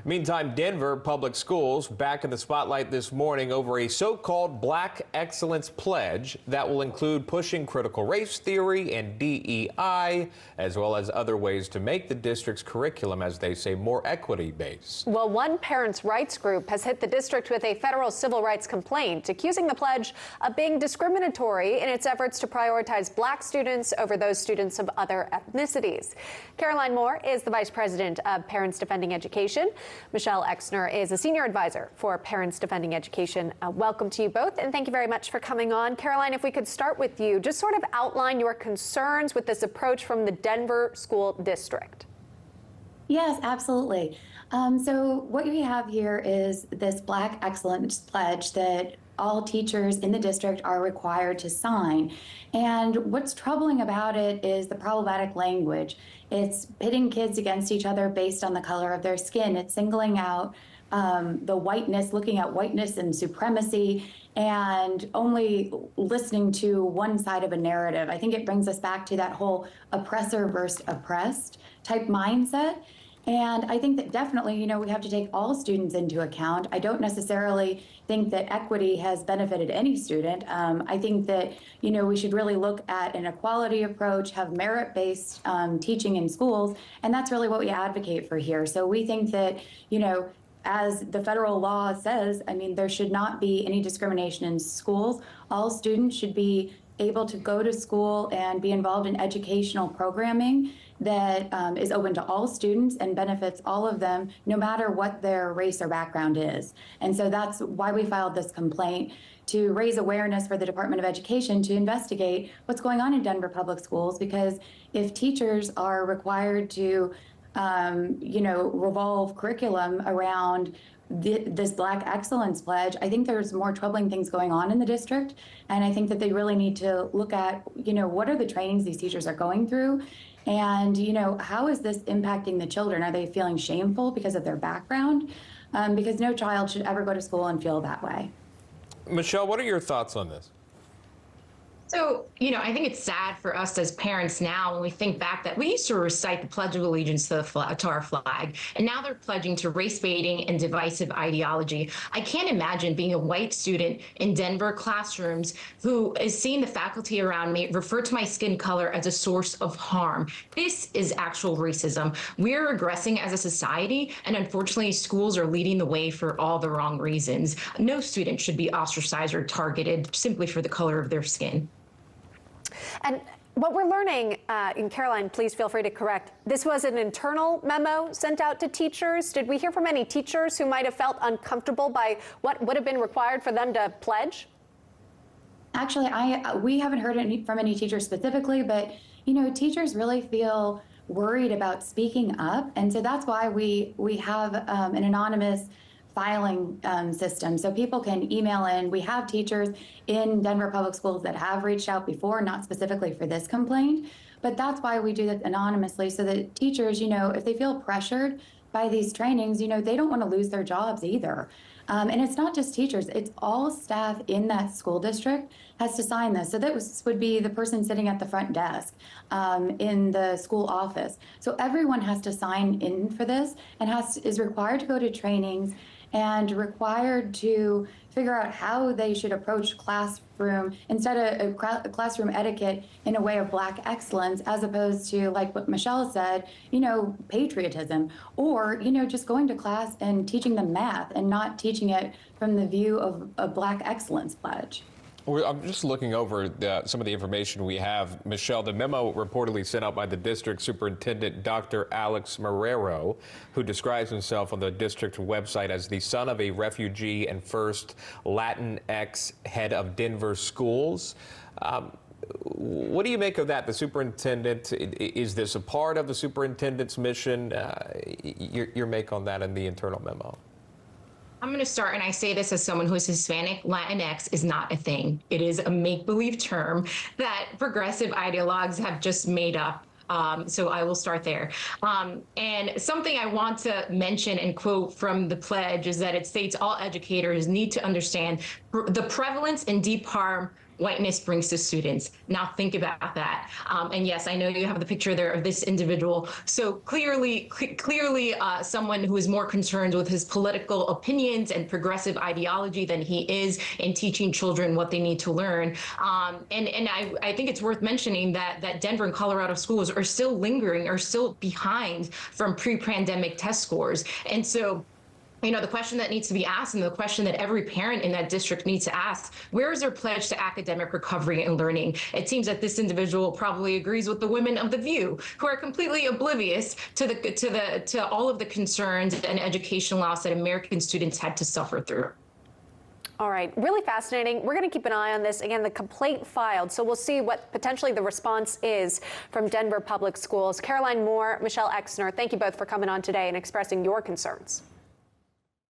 Meantime, Denver Public Schools back in the spotlight this morning over a so-called Black Excellence Pledge that will include pushing critical race theory and DEI, as well as other ways to make the district's curriculum, as they say, more equity-based. Well, one parents' rights group has hit the district with a federal civil rights complaint, accusing the pledge of being discriminatory in its efforts to prioritize Black students over those students of other ethnicities. Caroline Moore is the Vice President of Parents Defending Education. Michele Exner is a senior advisor for Parents Defending Education. Welcome to you both, and thank you very much for coming on. Caroline, if we could start with you, just sort of outline your concerns with this approach from the Denver School District. Yes, absolutely. So what we have here is this Black Excellence Pledge that all teachers in the district are required to sign. And what's troubling about it is the problematic language. It's pitting kids against each other based on the color of their skin. It's singling out the whiteness, looking at whiteness and supremacy, and only listening to one side of a narrative. I think it brings us back to that whole oppressor versus oppressed type mindset. And I think that definitely, we have to take all students into account. I don't necessarily think that equity has benefited any student. I think that, we should really look at an equality approach, have merit-based teaching in schools, and that's really what we advocate for here. So we think that, as the federal law says, there should not be any discrimination in schools. All students should be able to go to school and be involved in educational programming that is open to all students and benefits all of them, no matter what their race or background is. And so that's why we filed this complaint, to raise awareness for the Department of Education to investigate what's going on in Denver Public Schools, because if teachers are required to revolve curriculum around this Black Excellence Pledge, I think there's more troubling things going on in the district. And I think that they really need to look at, what are the trainings these teachers are going through? And, how is this impacting the children? Are they feeling shameful because of their background? Because no child should ever go to school and feel that way. Michele, what are your thoughts on this? So, I think it's sad for us as parents now when we think back that we used to recite the Pledge of Allegiance to our flag, and now they're pledging to race baiting and divisive ideology. I can't imagine being a white student in Denver classrooms who is seeing the faculty around me refer to my skin color as a source of harm. This is actual racism. We're regressing as a society, and unfortunately, schools are leading the way for all the wrong reasons. No student should be ostracized or targeted simply for the color of their skin. And what we're learning, and Caroline, please feel free to correct, this was an internal memo sent out to teachers. Did we hear from any teachers who might have felt uncomfortable by what would have been required for them to pledge? Actually, we haven't heard from any teachers specifically, but, teachers really feel worried about speaking up. And so that's why we have an anonymous filing system, so people can email in. We have teachers in Denver Public Schools that have reached out before, not specifically for this complaint, but that's why we do that anonymously, so that teachers, if they feel pressured by these trainings, they don't want to lose their jobs either. And it's not just teachers, it's all staff in that school district has to sign this. So that would be the person sitting at the front desk in the school office. So everyone has to sign in for this and is required to go to trainings and required to figure out how they should approach classroom instead of classroom etiquette in a way of Black excellence, as opposed to, like what Michele said, patriotism, or, just going to class and teaching them math and not teaching it from the view of a Black Excellence Pledge. I'm just looking over some of the information we have. Michele, the memo reportedly sent out by the district superintendent, Dr. Alex Marrero, who describes himself on the district website as the son of a refugee and first Latinx head of Denver schools. What do you make of that? The superintendent, is this a part of the superintendent's mission? Your make on that in the internal memo? I'm going to start, and I say this as someone who's Hispanic. Latinx is not a thing. It is a make-believe term that progressive ideologues have just made up. So I will start there. And something I want to mention and quote from the pledge is that it states all educators need to understand the prevalence and deep harm whiteness brings to students. Now think about that. And yes, I know you have the picture there of this individual. So clearly someone who is more concerned with his political opinions and progressive ideology than he is in teaching children what they need to learn. And I think it's worth mentioning that Denver and Colorado schools are still lingering, are still behind from pre-pandemic test scores. And so, you know, the question that needs to be asked, and the question that every parent in that district needs to ask, where is their pledge to academic recovery and learning? It seems that this individual probably agrees with the women of The View, who are completely oblivious to all of the concerns and education loss that American students had to suffer through. All right, really fascinating. We're going to keep an eye on this. Again, the complaint filed, so we'll see what potentially the response is from Denver Public Schools. Caroline Moore, Michele Exner, thank you both for coming on today and expressing your concerns.